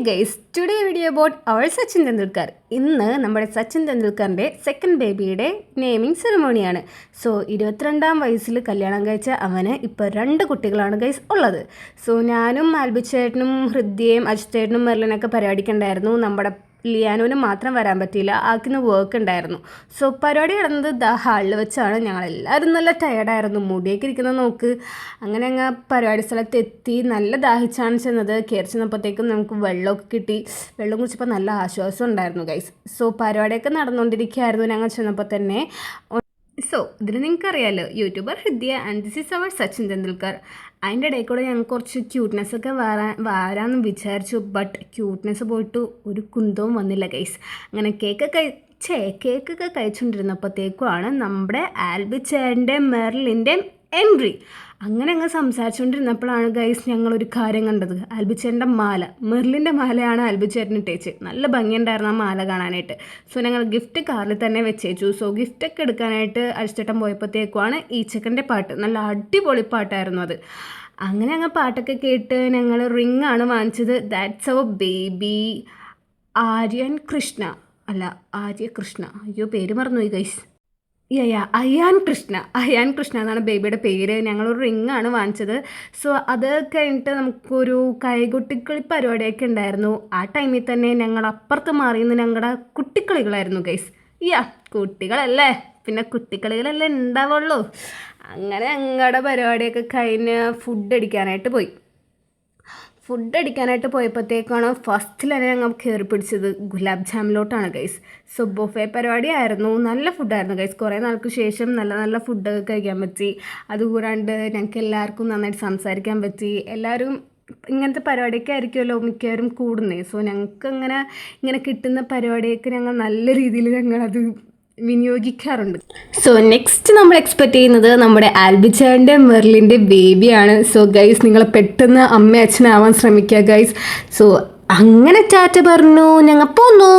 Guys today video about our Sachin Tendulkar. ഇന്ന് നമ്മുടെ സച്ചിൻ തെണ്ടുൽക്കറിൻ്റെ സെക്കൻഡ് ബേബിയുടെ നെയിമിംഗ് സെറിമോണിയാണ്. സോ 22ാം വയസ്സിൽ കല്യാണം കഴിച്ച അവന് ഇപ്പോൾ 2 കുട്ടികളാണ് ഗൈസ് ഉള്ളത്. സോ ഞാനും ആൽബിച്ചേട്ടനും ഹൃദ്യയും അജിത്തേട്ടനും മെർലിനൊക്കെ പരിപാടിക്കുണ്ടായിരുന്നു. നമ്മുടെ ലിയാനോന് മാത്രം വരാൻ പറ്റിയില്ല, ആക്കിന് വർക്ക് ഉണ്ടായിരുന്നു. സോ പരിപാടി നടന്നത് ഹാളിൽ വെച്ചാണ്. ഞങ്ങളെല്ലാവരും നല്ല ടയർഡായിരുന്നു, മുടിയൊക്കെ ഇരിക്കുന്നത് നോക്ക്. അങ്ങനെ അങ്ങ് പരിപാടി സ്ഥലത്ത് എത്തി. നല്ല ദാഹിച്ചാണ് ചെന്നത്. കയറി ചെന്നപ്പോഴത്തേക്കും നമുക്ക് വെള്ളമൊക്കെ കിട്ടി. വെള്ളം കുടിച്ചപ്പോൾ നല്ല ആശ്വാസം ഉണ്ടായിരുന്നു ഗൈസ്. സോ പരിപാടിയൊക്കെ നടന്നുകൊണ്ടിരിക്കുകയായിരുന്നു ഞങ്ങൾ ചെന്നപ്പോൾ തന്നെ. സോ ഇതിൽ നിങ്ങൾക്കറിയാമല്ലോ, YouTuber Hridya and this is our Sachin Tendulkar. അതിൻ്റെ ഇടയിൽ കൂടെ ഞങ്ങൾ കുറച്ച് ക്യൂട്ട്നെസ്സൊക്കെ വരാമെന്ന് വിചാരിച്ചു. ബട്ട് ക്യൂട്ട്നെസ് പോയിട്ട് ഒരു കുന്തവും വന്നില്ല ഗൈസ്. അങ്ങനെ കേക്കൊക്കെ കഴിച്ചുകൊണ്ടിരുന്നപ്പോഴത്തേക്കുമാണ് നമ്മുടെ ആൽബിച്ചേൻ്റെ മെർലിൻ്റെ എൻട്രി. അങ്ങനെ അങ്ങ് സംസാരിച്ചുകൊണ്ടിരുന്നപ്പോഴാണ് ഗൈസ് ഞങ്ങളൊരു കാര്യം കണ്ടത്. ആൽബിച്ചേട്ടൻ്റെ മാല, മെർലിൻ്റെ മാലയാണ് ആൽബിച്ചേട്ടന് ഇട്ടേച്ച്. നല്ല ഭംഗിയുണ്ടായിരുന്നു ആ മാല കാണാനായിട്ട്. സോ ഞങ്ങൾ ഗിഫ്റ്റ് കാറിൽ തന്നെ വെച്ചേച്ചു. സോ ഗിഫ്റ്റൊക്കെ എടുക്കാനായിട്ട് അരിച്ചേട്ടൻ പോയപ്പോഴത്തേക്കുമാണ് ഈ ചെക്കൻ്റെ പാട്ട്. നല്ല അടിപൊളി പാട്ടായിരുന്നു അത്. അങ്ങനെ അങ്ങ് പാട്ടൊക്കെ കേട്ട് ഞങ്ങൾ റിംഗ് ആണ് വാങ്ങിച്ചത്. That's our baby Aryan Krishna. അയ്യോ പേര് മറന്നുപോയി ഗൈസ്. അയാൻ കൃഷ്ണ എന്നാണ് ബേബിയുടെ പേര്. ഞങ്ങളൊരു റിങ്ങാണ് വാങ്ങിച്ചത്. സോ അത് കഴിഞ്ഞിട്ട് നമുക്കൊരു കൈകൊട്ടിക്കളി പരിപാടിയൊക്കെ ഉണ്ടായിരുന്നു. ആ ടൈമിൽ തന്നെ ഞങ്ങൾ അപ്പുറത്ത് മാറിയെന്ന് ഞങ്ങളുടെ കുട്ടിക്കളികളായിരുന്നു ഗൈസ്. കുട്ടികളല്ലേ, പിന്നെ കുട്ടിക്കളികളല്ലേ ഉണ്ടാവുള്ളൂ. അങ്ങനെ ഞങ്ങളുടെ പരിപാടിയൊക്കെ കഴിഞ്ഞ് ഫുഡ് അടിക്കാനായിട്ട് പോയപ്പോഴത്തേക്കാണ് ഫസ്റ്റിൽ തന്നെ ഞങ്ങൾ കയറി പിടിച്ചത് ഗുലാബ് ജാമിലോട്ടാണ് ഗൈസ്. സോ ബൊഫേ പരിപാടിയായിരുന്നു. നല്ല ഫുഡായിരുന്നു ഗൈസ്. കുറേ നാൾക്ക് ശേഷം നല്ല ഫുഡ് കഴിക്കാൻ പറ്റി. അതുകൂടാണ്ട് ഞങ്ങൾക്ക് എല്ലാവർക്കും നന്നായിട്ട് സംസാരിക്കാൻ പറ്റി. എല്ലാവരും ഇങ്ങനത്തെ പരിപാടിയൊക്കെ ആയിരിക്കുമല്ലോ മിക്കവാറും കൂടുന്നത്. സോ ഞങ്ങൾക്ക് ഇങ്ങനെ കിട്ടുന്ന പരിപാടിയൊക്കെ ഞങ്ങൾ നല്ല രീതിയിൽ ഞങ്ങളത് വിനിയോഗിക്കാറുണ്ട്. സോ നെക്സ്റ്റ് നമ്മൾ എക്സ്പെക്റ്റ് ചെയ്യുന്നത് നമ്മുടെ ആൽബിച്ചേൻ്റെ മെർലിൻ്റെ ബേബിയാണ്. സോ ഗൈസ് നിങ്ങൾ പെട്ടെന്ന് അമ്മ അച്ഛനാവാൻ ശ്രമിക്കുക ഗൈസ്. സോ അങ്ങനെ ടാറ്റ പറഞ്ഞു ഞങ്ങൾ പോന്നു.